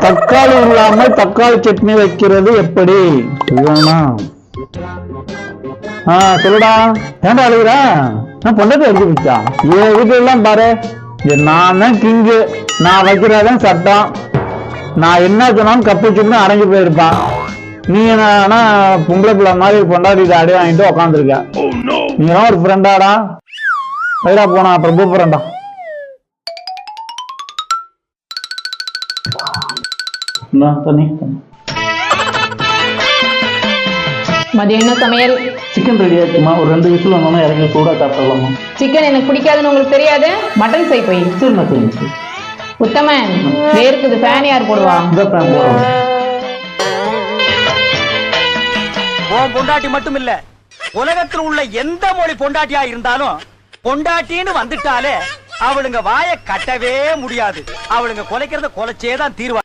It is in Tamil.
தக்காளி இல்லாமல் தக்காளி சட்னி வைக்கிறது எப்படி? சொல்லுடா. ஏன்டா அழுகுற? நான் பொண்டாட்டி எடுத்து வச்சா என் வீட்டுல எல்லாம் பாரு, நான் தான் கிங்கு, நான் வைக்கிறதான் சட்டம். நான் என்ன சொன்னாலும் கப்பு சும்னு அடங்கி போயிருப்பான். நீ என்ன பொம்பளை பிள்ளை மாதிரி பொண்டாட்டி அடி வாங்கிட்டு உக்காந்துருக்க. நீ ஒரு ஃப்ரெண்டாடா, வயிறா போனா அப்புறம் கூப்பிடுறேன்டா. மதியம் என்ன சமையல்? சிக்கன் ரெடி ஆச்சுமா, ஒரு 2 விசில் வந்தோம்னா இறங்கி சூடா சாப்பிடலாமா? சிக்கன் எனக்கு பிடிக்காதுன்னு உங்களுக்கு தெரியாது, மட்டன் செய் போய். சரிண்ணா சரிங்க. உத்தமன் வேர்க்குது, ஃபேன் யார் போடுவா? இந்த ஃபேன் போடுவோம். உன் பொண்டாட்டி மட்டும் இல்ல, உலகத்தில் உள்ள எந்த மொழி பொண்டாட்டியா இருந்தாலும் பொண்டாட்டின்னு வந்துட்டாலே அவளுங்க வாயை கட்டவே முடியாது. அவளுங்க கொலைக்கிறத கொலைச்சேதான் தீர்வா.